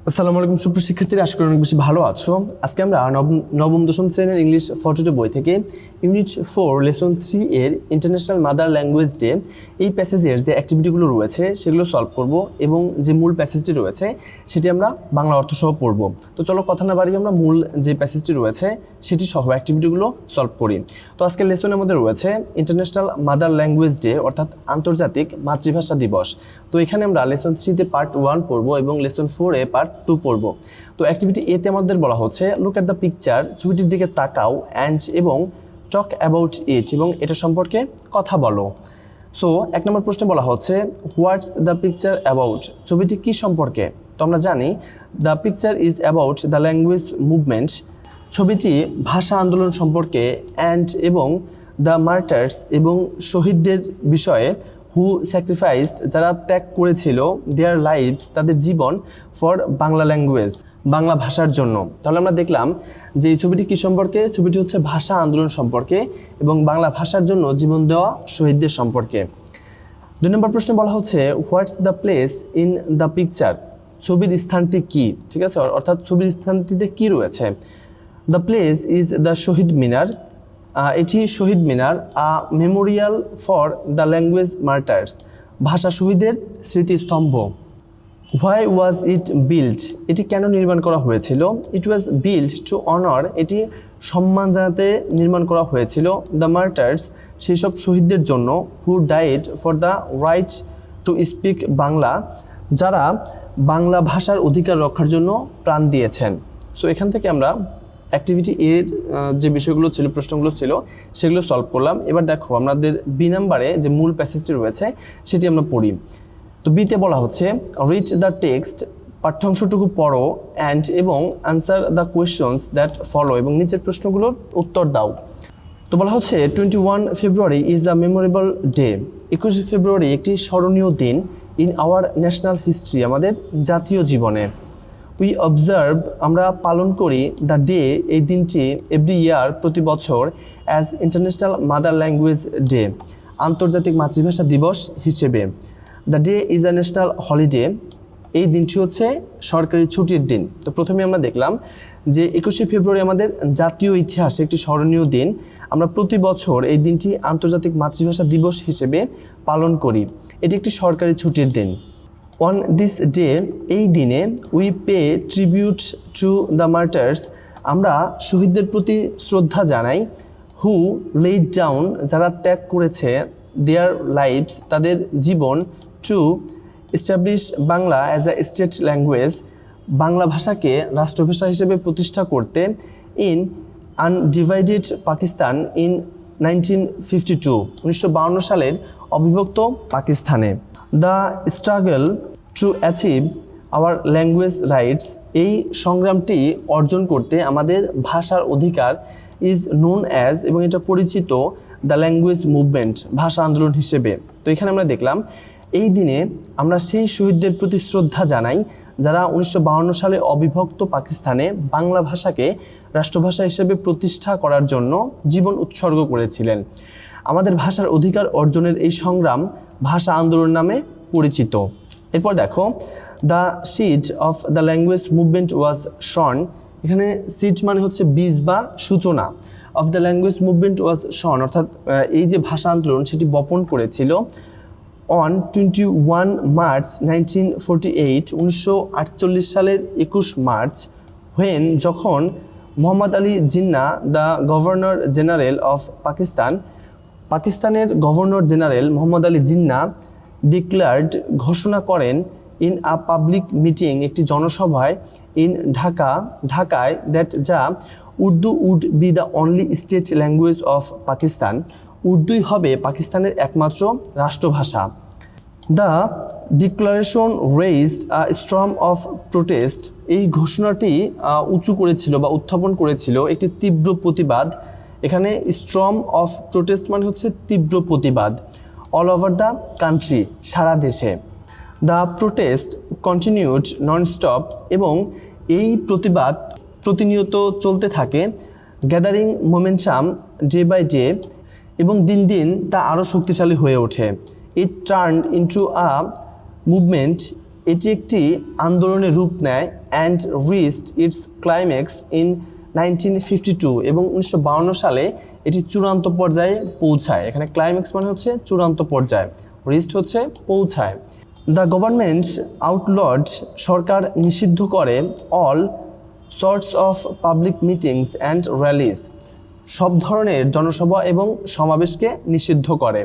আসসালামু আলাইকুম সুপ্রিয় শিক্ষার্থীরা, আশা করি অনেক বেশি ভালো আছো। আজকে আমরা নবম দশম শ্রেণীর ইংলিশ ফটোডে বই থেকে ইউনিট 4 লেসন 3 এর ইন্টারন্যাশনাল মাদার ল্যাঙ্গুয়েজ ডে এই প্যাসেজের যে অ্যাক্টিভিটিগুলো রয়েছে সেগুলো সলভ করব এবং যে মূল প্যাসেজটি রয়েছে সেটি আমরা বাংলা অর্থ সহ পড়ব। তো চলো কথা না বাড়িয়ে আমরা মূল যে প্যাসেজটি রয়েছে সেটি সহ অ্যাক্টিভিটিগুলো সলভ করি। তো আজকের লেসনের মধ্যে রয়েছে ইন্টারন্যাশনাল মাদার ল্যাঙ্গুয়েজ ডে অর্থাৎ আন্তর্জাতিক মাতৃভাষা দিবস। তো এখানে আমরা লেসন 3-তে পার্ট 1 পড়ব এবং লেসন 4-এ পার্ট 2 পড়ব। তো অ্যাক্টিভিটি এতে আমাদের বলা হচ্ছে লুক অ্যাট দ্য পিকচার, ছবিটির দিকে তাকাও, অ্যান্ড এবং টক অ্যাবাউট ইট এবং এটা সম্পর্কে কথা বলো। সো 1 নম্বর প্রশ্নে বলা হচ্ছে হোয়াটস দ্য পিকচার অ্যাবাউট, ছবিটি কি সম্পর্কে। তো আমরা জানি the picture is about the language movement, ছবিটি ভাষা আন্দোলন সম্পর্কে, অ্যান্ড এবং দ্য মার্টার্স এবং শহীদদের বিষয়ে, হু স্যাক্রিফাইসড যারা ত্যাগ করেছিল, দেয়ার লাইভস তাদের জীবন, ফর বাংলা ল্যাঙ্গুয়েজ বাংলা ভাষার জন্য। তাহলে আমরা দেখলাম যে এই ছবিটি কী সম্পর্কে, ছবিটি হচ্ছে ভাষা আন্দোলন সম্পর্কে এবং বাংলা ভাষার জন্য জীবন দেওয়া শহীদদের সম্পর্কে। 2 নম্বর প্রশ্নে বলা হচ্ছে what's the place in the picture, ছবির স্থানটি কি, ঠিক আছে, অর্থাৎ ছবির স্থানটিতে কি রয়েছে। The place is the Shaheed Minar, এটি Shaheed Minar, memorial for the language martyrs ভাষা শহীদের স্মৃতিস্তম্ভ। হোয়াই ওয়াজ ইট বিল্ড, এটি কেন নির্মাণ করা হয়েছিল। ইট ওয়াজ বিল্ড টু অনার, এটি সম্মান জানাতে নির্মাণ করা হয়েছিল। দ্য মার্টার্স সেই সব শহীদদের জন্য, who died for the right to speak Bangla যারা বাংলা ভাষার অধিকার রক্ষার জন্য প্রাণ দিয়েছেন। সো এখান থেকে আমরা অ্যাক্টিভিটি এর যে বিষয়গুলো ছিল, প্রশ্নগুলো ছিল, সেগুলো সলভ করলাম। এবার দেখো আমাদের বি নাম্বারে যে মূল প্যাসেজটি রয়েছে সেটি আমরা পড়ি। তো বিতে বলা হচ্ছে রিড দ্য টেক্সট, পাঠ্যাংশটুকু পড়ো, অ্যান্ড এবং answer the questions that follow এবং নিচের প্রশ্নগুলোর উত্তর দাও। তো বলা হচ্ছে 21 February is a memorable day, 21 ফেব্রুয়ারি একটি স্মরণীয় দিন, ইন আওয়ার ন্যাশনাল হিস্ট্রি আমাদের জাতীয় জীবনে। উই অবজার্ভ আমরা পালন করি, দ্য ডে এই দিনটি, এভরি ইয়ার প্রতি বছর, as international mother language day আন্তর্জাতিক মাতৃভাষা দিবস হিসেবে। The day is a national holiday এই দিনটি হচ্ছে সরকারি ছুটির দিন। তো প্রথমে আমরা দেখলাম যে 21শে ফেব্রুয়ারি আমাদের জাতীয় ইতিহাসে একটি স্মরণীয় দিন, আমরা প্রতি বছর এই দিনটি আন্তর্জাতিক মাতৃভাষা দিবস হিসেবে পালন করি, এটি একটি সরকারি ছুটির দিন। অন দিস ডে এই দিনে, we pay tribute to the martyrs আমরা শহীদদের প্রতি শ্রদ্ধা জানাই, হু লেইড ডাউন যারা ত্যাগ করেছে, দেয়ার লাইভস তাদের জীবন, to establish Bangla as a state language Bangla ভাষাকে রাষ্ট্রভাষা হিসেবে প্রতিষ্ঠা করতে, ইন আনডিভাইডেড পাকিস্তান ইন 1952 1952 সালের অবিভক্ত পাকিস্তানে। The struggle to achieve our language rights এই সংগ্রামটি অর্জন করতে আমাদের ভাষার অধিকার, ইজ নোন অ্যাজ এবং এটা পরিচিত দ্য ল্যাঙ্গুয়েজ মুভমেন্ট ভাষা আন্দোলন হিসেবে। তো এখানে আমরা দেখলাম এই দিনে আমরা সেই শহীদদের প্রতি শ্রদ্ধা জানাই যারা 1952 সালে অবিভক্ত পাকিস্তানে বাংলা ভাষাকে রাষ্ট্রভাষা হিসেবে প্রতিষ্ঠা করার জন্য জীবন উৎসর্গ করেছিলেন। আমাদের ভাষার অধিকার অর্জনের এই সংগ্রাম ভাষা আন্দোলন নামে পরিচিত। এরপর দেখো the seed of the language movement was sown, এখানে সিড মানে হচ্ছে বীজ বা সূচনা, of the language movement was sown অর্থাৎ এই যে ভাষা আন্দোলন সেটি বপন করেছিল অন 21 মার্চ 1948 1948 সালের 21 মার্চ, হোয়েন যখন Mohammad Ali Jinnah the governor general of Pakistan পাকিস্তানের governor general Mohammad Ali Jinnah declared ঘোষণা করেন, ইন আ পাবলিক মিটিং একটি জনসভায়, ইন ঢাকায় দ্যাট যা Urdu would be the only state language of Pakistan উর্দুই হবে পাকিস্তানের একমাত্র রাষ্ট্রভাষা। The declaration raised a storm of protest এই ঘোষণাটি উঁচু করেছিল বা উত্থাপন করেছিল একটি তীব্র প্রতিবাদ। এখানে স্টর্ম অফ প্রোটেস্ট মানে হচ্ছে তীব্র প্রতিবাদ, অল ওভার দ্য কান্ট্রি সারা দেশে। দ্য প্রোটেস্ট কন্টিনিউড ননস্টপ এবং এই প্রতিবাদ প্রতিনিয়ত চলতে থাকে, gathering momentum day by day এবং দিন দিন তা আরও শক্তিশালী হয়ে ওঠে। It turned into a movement এটি একটি আন্দোলনের রূপ নেয়, and reached its climax in 1952 এবং 1952 সালে এটি চূড়ান্ত পর্যায়ে পৌঁছায়। এখানে ক্লাইম্যাক্স মানে হচ্ছে চূড়ান্ত পর্যায়, রিস্ট হচ্ছে পৌঁছায়। দ্য গভর্নমেন্ট আউটলড, সরকার নিষিদ্ধ করে, all sorts of public meetings and rallies, সব ধরনের জনসভা এবং সমাবেশকে নিষিদ্ধ করে।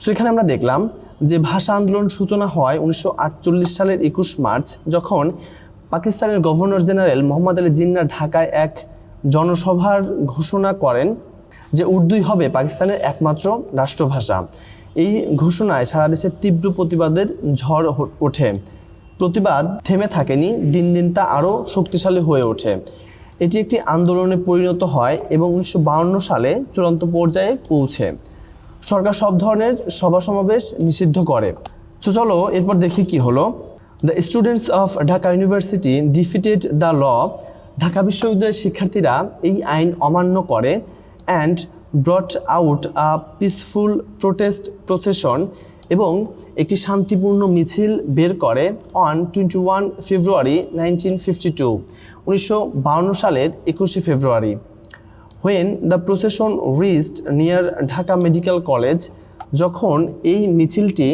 সো এখানে আমরা দেখলাম যে ভাষা আন্দোলন সূচনা হয় 1948 সালের 21 মার্চ, যখন পাকিস্তানের গভর্নর জেনারেল মোহাম্মদ আলী জিন্নাহ ঢাকায় এক জনসভার ঘোষণা করেন যে উর্দুই হবে পাকিস্তানের একমাত্র রাষ্ট্রভাষা। এই ঘোষণায় সারা দেশে তীব্র প্রতিবাদের ঝড় ওঠে। প্রতিবাদ থেমে থাকেনি, দিন দিন তা আরও শক্তিশালী হয়ে ওঠে। এটি একটি আন্দোলনে পরিণত হয় এবং 1952 সালে চূড়ান্ত পর্যায়ে পৌঁছে। সরকার সব ধরনের সভা সমাবেশ নিষিদ্ধ করে। তো চলো এরপর দেখি কি হলো। The students of Dhaka university defeated the law, Dhaka বিশ্ববিদ্যালয়ের শিক্ষার্থীরা এই আইন অমান্য করে, and brought out a peaceful protest procession, এবং একটি শান্তিপূর্ণ মিছিল বের করে অন 21 ফেব্রুয়ারি 1952, 1952 সালের 21শে ফেব্রুয়ারি। When the procession reached near Dhaka medical college, যখন এই মিছিলটি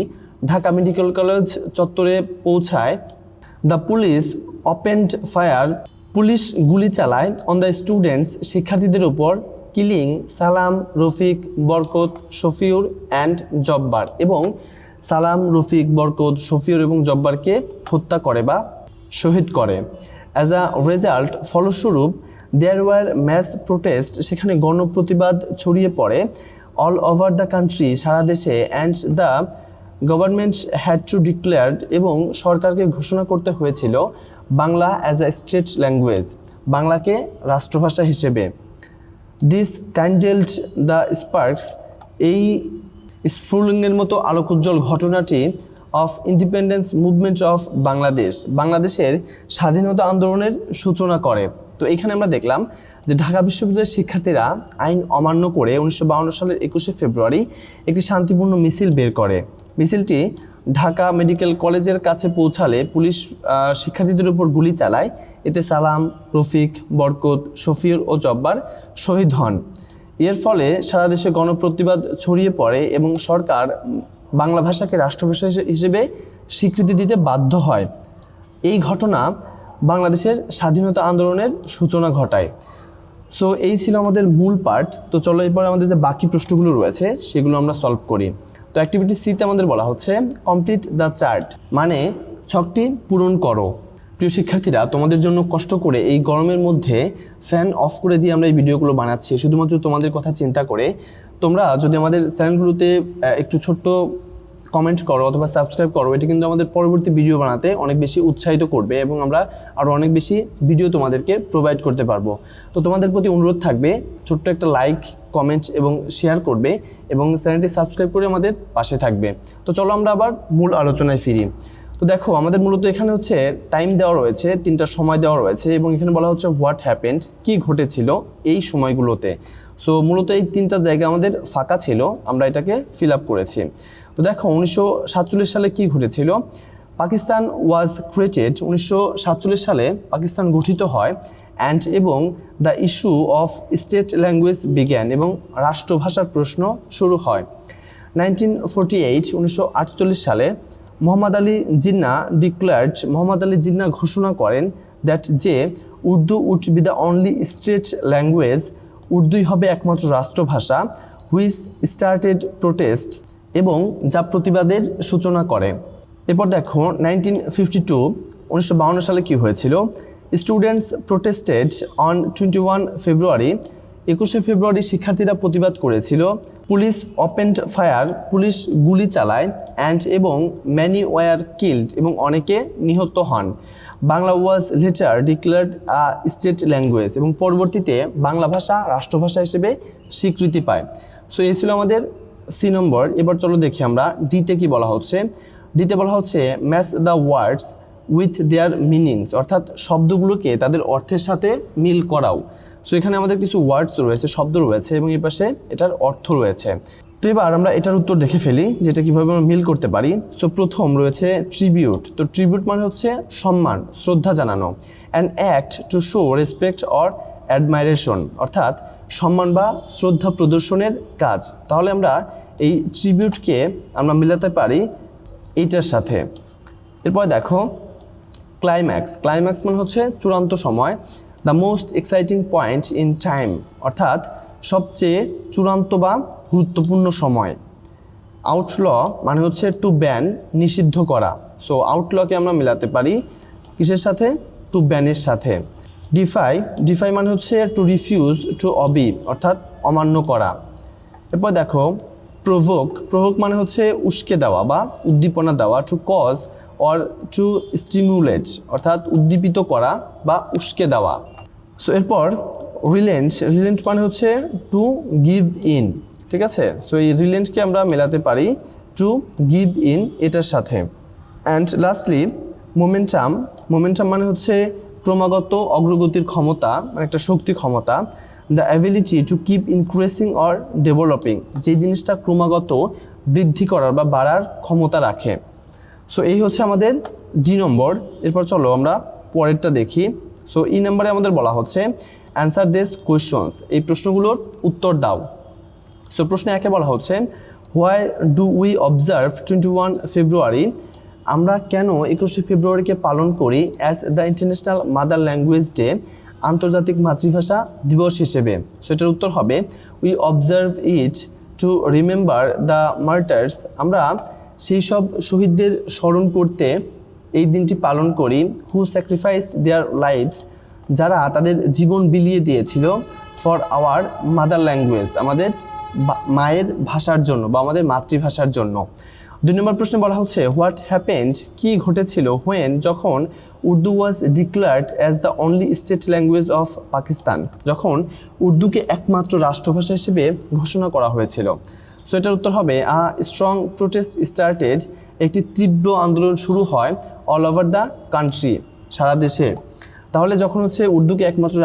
ঢাকা মেডিকেল কলেজ চত্বরে পৌঁছায়, the police opened fire, police গুলি চালায় অন দ্য স্টুডেন্টস, শিক্ষার্থীদের উপর, কিলিং সালাম, রফিক, বরকত, শফিউর অ্যান্ড জব্বার, এবং সালাম, রফিক, বরকত, শফিউর এবং জব্বারকে হত্যা করে বা শহীদ করে। অ্যাজ আ রেজাল্ট, ফলস্বরূপ, দেয়ার ওয়ার ম্যাস প্রোটেস্ট, সেখানে গণপ্রতিবাদ ছড়িয়ে পড়ে, অল ওভার দ্য কান্ট্রি, সারা দেশে, and the government had to declared, এবং সরকারকে ঘোষণা করতে হয়েছিল Bangla as a state language, বাংলাকে রাষ্ট্রভাষা হিসেবে। দিস কাইন্ডেলড দ্য স্পার্কস, এই স্ফুলিঙ্গের মতো আলোকোজ্জ্বল ঘটনাটি of independence movement of Bangladesh, বাংলাদেশের স্বাধীনতা আন্দোলনের সূচনা করে। তো এখানে আমরা দেখলাম যে ঢাকা বিশ্ববিদ্যালয়ের শিক্ষার্থীরা আইন অমান্য করে 1952 সালের 21শে ফেব্রুয়ারি একটি শান্তিপূর্ণ মিছিল বের করে। মিছিলটি ঢাকা মেডিকেল কলেজের কাছে পৌঁছালে পুলিশ শিক্ষার্থীদের উপর গুলি চালায়। এতে সালাম, রফিক, বরকত, শফিউর ও জব্বার শহীদ হন। এর ফলে সারা দেশে গণপ্রতিবাদ ছড়িয়ে পড়ে এবং সরকার বাংলা ভাষাকে রাষ্ট্রভাষা হিসেবে স্বীকৃতি দিতে বাধ্য হয়। এই ঘটনা বাংলাদেশের স্বাধীনতা আন্দোলনের সূচনা ঘটায়। সো এই ছিল আমাদের মূল পার্ট। তো চলো এরপর আমাদের যে বাকি প্রশ্নগুলো রয়েছে সেগুলো আমরা সলভ করি। তো অ্যাক্টিভিটি সিতে আমাদের বলা হচ্ছে কমপ্লিট দ্য চার্ট, মানে ছকটি পূরণ করো। প্রিয় শিক্ষার্থীরা, তোমাদের জন্য কষ্ট করে এই গরমের মধ্যে ফ্যান অফ করে দিয়ে আমরা এই ভিডিওগুলো বানাচ্ছি শুধুমাত্র তোমাদের কথা চিন্তা করে। তোমরা যদি আমাদের চ্যানেলগুলোতে একটু ছোট্ট কমেন্ট করো অথবা সাবস্ক্রাইব করো, এটা কিন্তু আমাদের পরবর্তী ভিডিও বানাতে অনেক বেশি উৎসাহিত করবে এবং আমরা আরও অনেক বেশি ভিডিও তোমাদেরকে প্রোভাইড করতে পারবো। তো তোমাদের প্রতি অনুরোধ থাকবে ছোট্ট একটা লাইক, কমেন্ট এবং শেয়ার করবে এবং চ্যানেলটি সাবস্ক্রাইব করে আমাদের পাশে থাকবে। তো চলো আমরা আবার মূল আলোচনায় ফিরি। তো দেখো আমাদের মূলত এখানে হচ্ছে টাইম দেওয়া রয়েছে, 3টা সময় দেওয়া রয়েছে এবং এখানে বলা হচ্ছে হোয়াট হ্যাপেন্ড, কী ঘটেছিল এই সময়গুলোতে। সো মূলত এই 3টা জায়গা আমাদের ফাঁকা ছিল, আমরা এটাকে ফিল আপ করেছি। তো দেখো 1947 সালে কি ঘটেছিল। পাকিস্তান ওয়াজ ক্রিয়েটেড, 1947 সালে পাকিস্তান গঠিত হয়, অ্যান্ড এবং the issue of state language বিজ্ঞান, এবং রাষ্ট্রভাষার প্রশ্ন শুরু হয়। 1948 সালে মোহাম্মদ আলী জিন্নাহ ডিক্লেয়ার্ড, মোহাম্মদ আলী জিন্নাহ ঘোষণা করেন দ্যাট যে Urdu would be the only state language, উর্দুই হবে একমাত্র রাষ্ট্রভাষা, হুইচ স্টার্টেড প্রোটেস্ট, এবং যা প্রতিবাদের সূচনা করে। এরপর দেখো 1952 সালে কি হয়েছিল। স্টুডেন্টস প্রোটেস্টেড অন 21 ফেব্রুয়ারি, 21শে ফেব্রুয়ারি শিক্ষার্থীরা প্রতিবাদ করেছিল। পুলিশ ওপেন্ড ফায়ার, পুলিশ গুলি চালায়, অ্যান্ড এবং ম্যানি ওয়ার কিল্ড, এবং অনেকে নিহত হন। বাংলা ওয়াজ লেটার ডিক্লেয়ার্ড আ স্টেট ল্যাঙ্গুয়েজ, এবং পরবর্তীতে বাংলা ভাষা রাষ্ট্রভাষা হিসেবে স্বীকৃতি পায়। সো এই ছিল আমাদের সি নম্বর। এবার চলো দেখি আমরা ডিতে কি বলা হচ্ছে। ডিতে বলা হচ্ছে match the words with their meanings, অর্থাৎ শব্দগুলোকে তাদের অর্থের সাথে মিল করাও। সো এখানে আমাদের কিছু ওয়ার্ডস রয়েছে, শব্দ রয়েছে এবং এই পাশে এটার অর্থ রয়েছে। তো এবার আমরা এটার উত্তর দেখে ফেলি যেটা কিভাবে আমরা মিল করতে পারি। সো প্রথম রয়েছে ট্রিবিউট। তো ট্রিবিউট মানে হচ্ছে সম্মান, শ্রদ্ধা জানানো। An act to show respect or অ্যাডমাইরেশন, অর্থাৎ সম্মান বা শ্রদ্ধা প্রদর্শনের কাজ। তাহলে আমরা এই ট্রিবিউটকে আমরা মিলাতে পারি এইটার সাথে। এরপর দেখো ক্লাইম্যাক্স। ক্লাইম্যাক্স মানে হচ্ছে চূড়ান্ত সময়, the most exciting point in time, অর্থাৎ সবচেয়ে চূড়ান্ত বা গুরুত্বপূর্ণ সময়। আউটল মানে হচ্ছে টু ব্যান, নিষিদ্ধ করা। সো আউটলকে আমরা মেলাতে পারি কিসের সাথে? টু ব্যানের সাথে। ডিফাই, ডিফাই মানে হচ্ছে টু রিফিউজ, টু অবি, অর্থাৎ অমান্য করা। এরপর দেখো প্রভোক। প্রভোক মানে হচ্ছে উস্কে দেওয়া বা উদ্দীপনা দেওয়া। To cause or to stimulate, অর্থাৎ উদ্দীপিত করা বা উস্কে দেওয়া। সো এরপর রিলেন্ট। রিলেন্ট মানে হচ্ছে টু গিভ ইন, ঠিক আছে? সো এই রিলেন্টকে আমরা মেলাতে পারি টু গিভ ইন এটার সাথে। And lastly momentum. মোমেন্টাম মানে হচ্ছে ক্রমাগত অগ্রগতির ক্ষমতা, মানে একটা শক্তি ক্ষমতা। The ability to keep increasing or developing, যে জিনিসটা ক্রমাগত বৃদ্ধি করার বা বাড়ার ক্ষমতা রাখে। সো এই হচ্ছে আমাদের ডি নম্বর। এরপর চলো আমরা পরেরটা দেখি। সো ই নাম্বারে আমাদের বলা হচ্ছে অ্যান্সার দিস কোয়েশ্চনস, এই প্রশ্নগুলোর উত্তর দাও। সো প্রশ্নে একে বলা হচ্ছে হোয়াই ডু উই অবজার্ভ 21 ফেব্রুয়ারি, আমরা কেন 21শে ফেব্রুয়ারিকে পালন করি as the international mother language day, আন্তর্জাতিক মাতৃভাষা দিবস হিসেবে। সো এটার উত্তর হবে we observe it to remember the martyrs, আমরা সেই সব শহীদদের স্মরণ করতে এই দিনটি পালন করি। হু স্যাক্রিফাইসড দেয়ার লাইফস, যারা তাদের জীবন বিলিয়ে দিয়েছিল ফর আওয়ার মাদার ল্যাঙ্গুয়েজ, আমাদের মায়ের ভাষার জন্য বা আমাদের মাতৃভাষার জন্য। 2 নম্বর প্রশ্নে বলা হচ্ছে হোয়াট হ্যাপেন্ড, কি ঘটেছিল হোয়েন, যখন Urdu was declared as the only state language of Pakistan, যখন উর্দুকে একমাত্র রাষ্ট্রভাষা হিসেবে ঘোষণা করা হয়েছিল। সো এটার উত্তর হবে স্ট্রং প্রোটেস্ট স্টার্টেড, একটি তীব্র আন্দোলন শুরু হয় অল ওভার দ্য কান্ট্রি, সারা দেশে। তাহলে যখন হচ্ছে উর্দুকে একমাত্র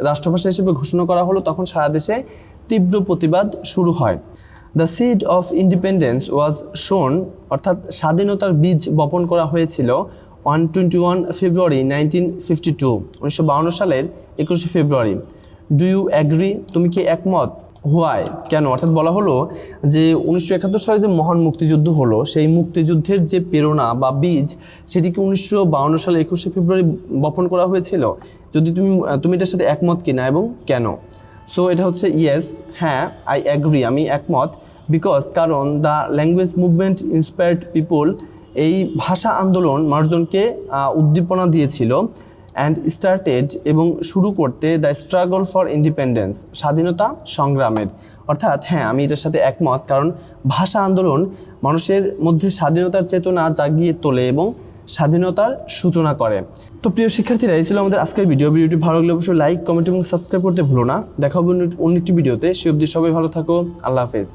রাষ্ট্রভাষা হিসেবে ঘোষণা করা হলো তখন সারা দেশে তীব্র প্রতিবাদ শুরু হয়। দ্য সিড অফ ইন্ডিপেন্ডেন্স ওয়াজ শোন, অর্থাৎ স্বাধীনতার বীজ বপন করা হয়েছিল 21 ফেব্রুয়ারি 1952, 1952 সালের 21শে ফেব্রুয়ারি। ডু ইউ অ্যাগ্রি, তুমি কি একমত? হোয়াই, কেন? অর্থাৎ বলা হলো যে 1971 সালে যে মহান মুক্তিযুদ্ধ হলো সেই মুক্তিযুদ্ধের যে প্রেরণা বা বীজ সেটিকে 1952 সালে 21শে ফেব্রুয়ারি বপন করা হয়েছিল। যদি তুমি এটার সাথে একমত কিনা এবং কেন? সো এটা হচ্ছে ইয়েস, হ্যাঁ, আই অ্যাগ্রি, আমি একমত। বিকজ, কারণ the language movement inspired people, এই ভাষা আন্দোলন মানুষজনকে উদ্দীপনা দিয়েছিল। অ্যান্ড স্টার্টেড, এবং শুরু করতে দ্য স্ট্রাগল ফর ইন্ডিপেন্ডেন্স, স্বাধীনতা সংগ্রামের। অর্থাৎ হ্যাঁ, আমি এটার সাথে একমত, কারণ ভাষা আন্দোলন মানুষের মধ্যে স্বাধীনতার চেতনা জাগিয়ে তোলে এবং স্বাধীনতার সূচনা করে। তো প্রিয় শিক্ষার্থীরা, এই ছিল আমাদের আজকের ভিডিওটি ভালো লাগলে অবশ্যই লাইক, কমেন্ট এবং সাবস্ক্রাইব করতে ভুলো না। দেখা হবে অন্য একটি ভিডিওতে। সে অবধি সবাই ভালো থাকো। আল্লাহ হাফেজ।